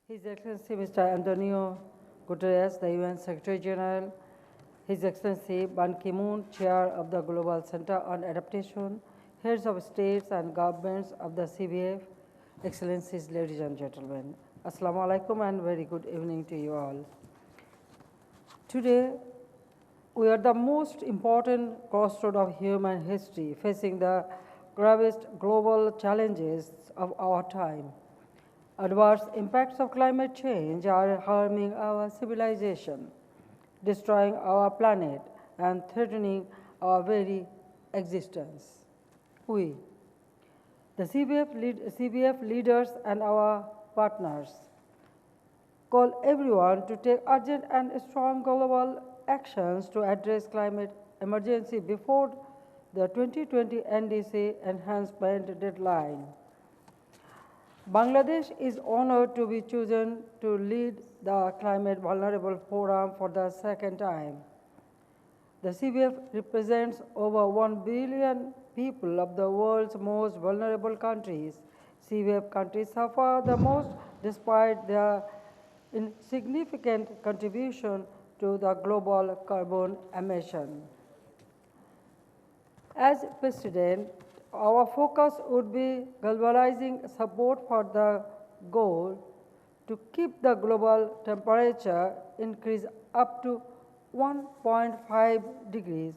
His Excellency Mr. Antonio Guterres, the UN Secretary General, His Excellency Ban Ki-moon, Chair of the Global Center on Adaptation, heads of states and governments of the CVF, Excellencies, ladies and gentlemen. Assalamu alaikum and very good evening to you all. Today, we are the most important crossroad of human history, facing the gravest global challenges of our time. Adverse impacts of climate change are harming our civilization, destroying our planet, and threatening our very existence. We, the CVF leaders and our partners, call everyone to take urgent and strong global actions to address climate emergency before the 2020 NDC enhancement deadline. Bangladesh is honored to be chosen to lead the Climate Vulnerable Forum for the second time. The CVF represents over 1 billion people of the world's most vulnerable countries. CVF countries suffer the most despite their insignificant contribution to the global carbon emission. As President, our focus would be galvanizing support for the goal to keep the global temperature increase up to 1.5 degrees,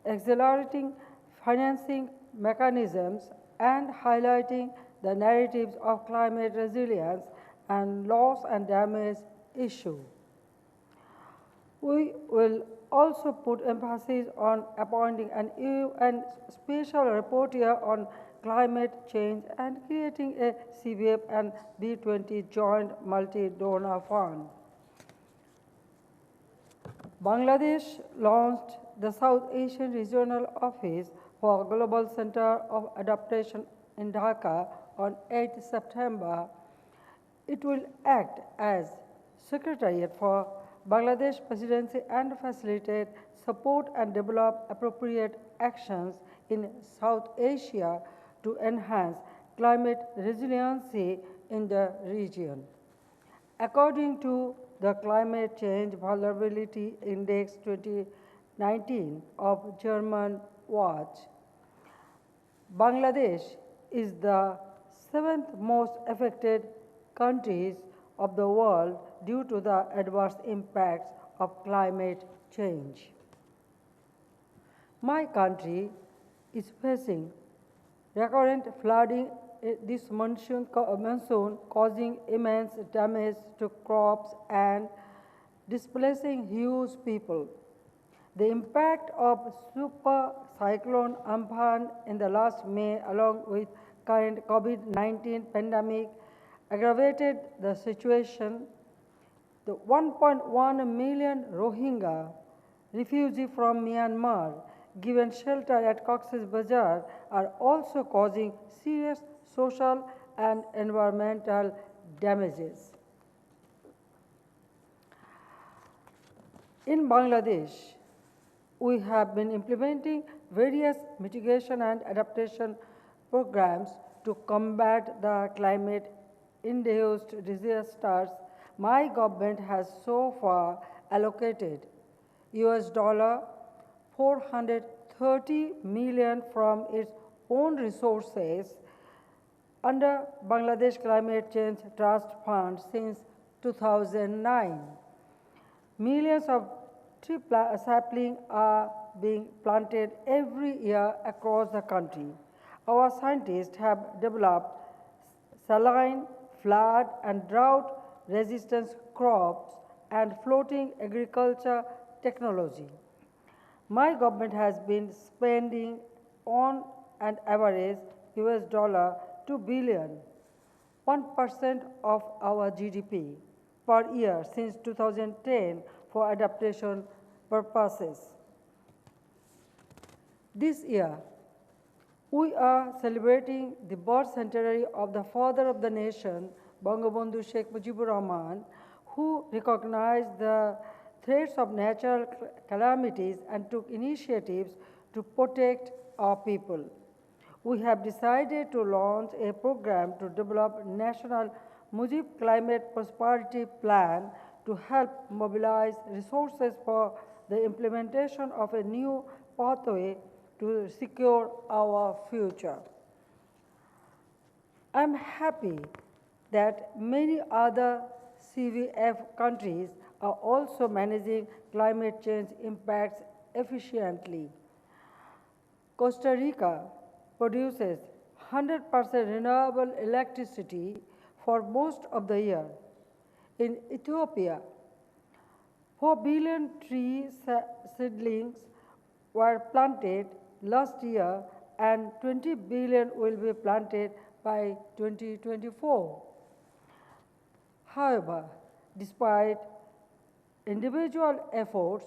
accelerating financing mechanisms and highlighting the narratives of climate resilience and loss and damage issue. We will also put emphasis on appointing an UN special rapporteur on climate change and creating a CVF and B20 joint multi-donor fund. Bangladesh launched the South Asian Regional Office for Global Center of Adaptation in Dhaka on 8 September. It will act as Secretariat for Bangladesh Presidency and facilitate, support and develop appropriate actions in South Asia to enhance climate resiliency in the region. According to the Climate Change Vulnerability Index 2019 of German Watch, Bangladesh is the 7th most affected countries of the world due to the adverse impacts of climate change. My country is facing recurrent flooding this monsoon causing immense damage to crops and displacing huge people. The impact of super cyclone Amphan in the last May along with current COVID-19 pandemic aggravated the situation. The 1.1 million Rohingya refugees from Myanmar given shelter at Cox's Bazar are also causing serious social and environmental damages. In Bangladesh, we have been implementing various mitigation and adaptation programs to combat the climate-induced disasters. My government has so far allocated $430 million from its own resources under Bangladesh Climate Change Trust Fund since 2009. Millions of tree saplings are being planted every year across the country. Our scientists have developed saline, flood, and drought-resistant crops and floating agriculture technology. My government has been spending on an average $2 billion, 1% of our GDP per year since 2010 for adaptation purposes. This year, we are celebrating the birth centenary of the father of the nation, Bangabandhu Sheikh Mujibur Rahman, who recognized the threats of natural calamities and took initiatives to protect our people. We have decided to launch a program to develop national Mujib Climate Prosperity Plan to help mobilize resources for the implementation of a new pathway to secure our future. I am happy that many other CVF countries are also managing climate change impacts efficiently. Costa Rica produces 100% renewable electricity for most of the year. In Ethiopia, 4 billion tree seedlings were planted last year and 20 billion will be planted by 2024. However, despite individual efforts,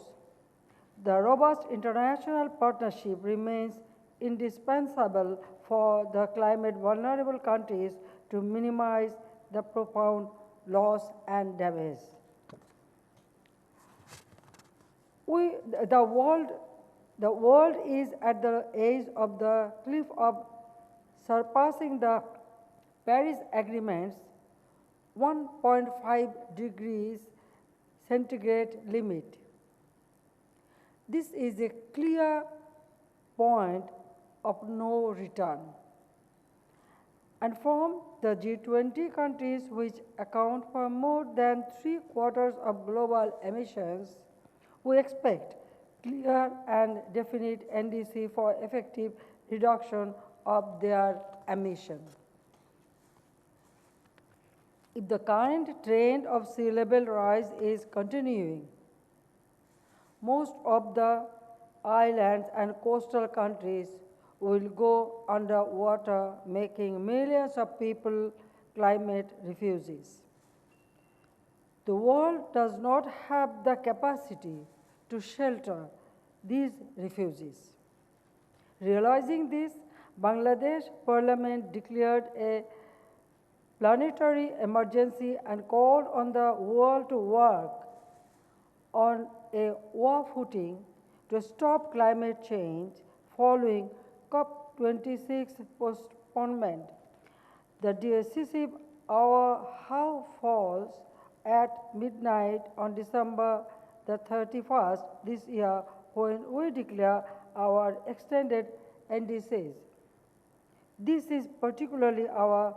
the robust international partnership remains indispensable for the climate vulnerable countries to minimize the profound loss and damage. The world is at the edge of the cliff of surpassing the Paris Agreement's 1.5 degrees centigrade limit. This is a clear point of no return. And from the G20 countries, which account for more than 3/4 of global emissions, we expect clear and definite NDC for effective reduction of their emissions. If the current trend of sea level rise is continuing, most of the islands and coastal countries will go underwater, making millions of people climate refugees. The world does not have the capacity to shelter these refugees. Realizing this, Bangladesh Parliament declared a planetary emergency and called on the world to work on a war footing to stop climate change following COP26 postponement. The decisive hour falls at midnight on December the 31st this year when we declare our extended NDCs. This is particularly our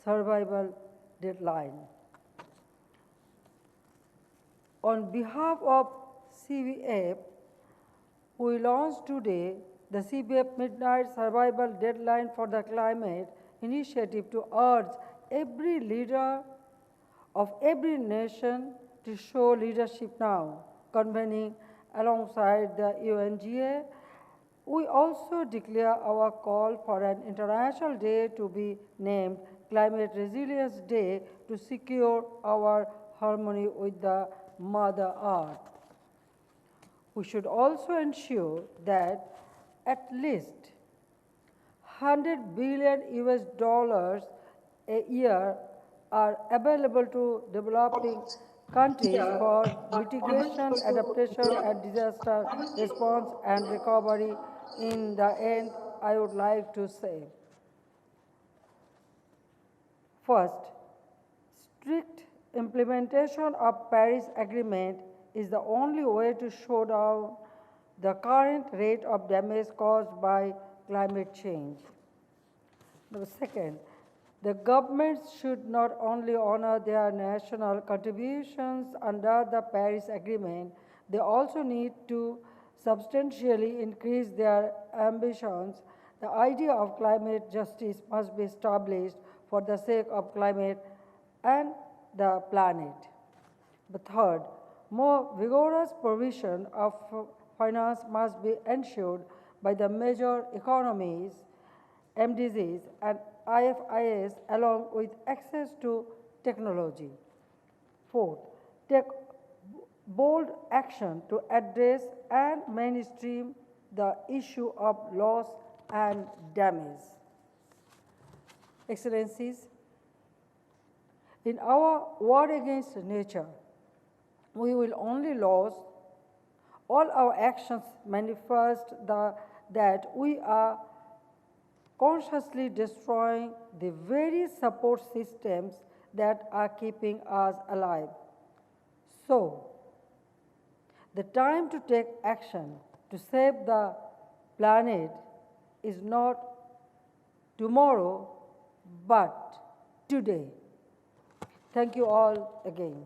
survival deadline. On behalf of CVF, we launched today the CVF Midnight Survival Deadline for the Climate initiative to urge every leader of every nation to show leadership now, convening alongside the UNGA. We also declare our call for an international day to be named Climate Resilience Day to secure our harmony with the Mother Earth. We should also ensure that at least $100 billion a year are available to developing countries for mitigation, adaptation, and disaster response and recovery. In the end, I would like to say, first, strict implementation of Paris Agreement is the only way to slow down the current rate of damage caused by climate change. The second, the governments should not only honor their national contributions under the Paris Agreement, they also need to substantially increase their ambitions. The idea of climate justice must be established for the sake of climate and the planet. The third, more vigorous provision of finance must be ensured by the major economies, MDGs, and IFIs along with access to technology. Fourth, take bold action to address and mainstream the issue of loss and damage. Excellencies, in our war against nature, we will only lose. All our actions manifest that we are consciously destroying the very support systems that are keeping us alive. So, the time to take action to save the planet is not tomorrow, but today. Thank you all again.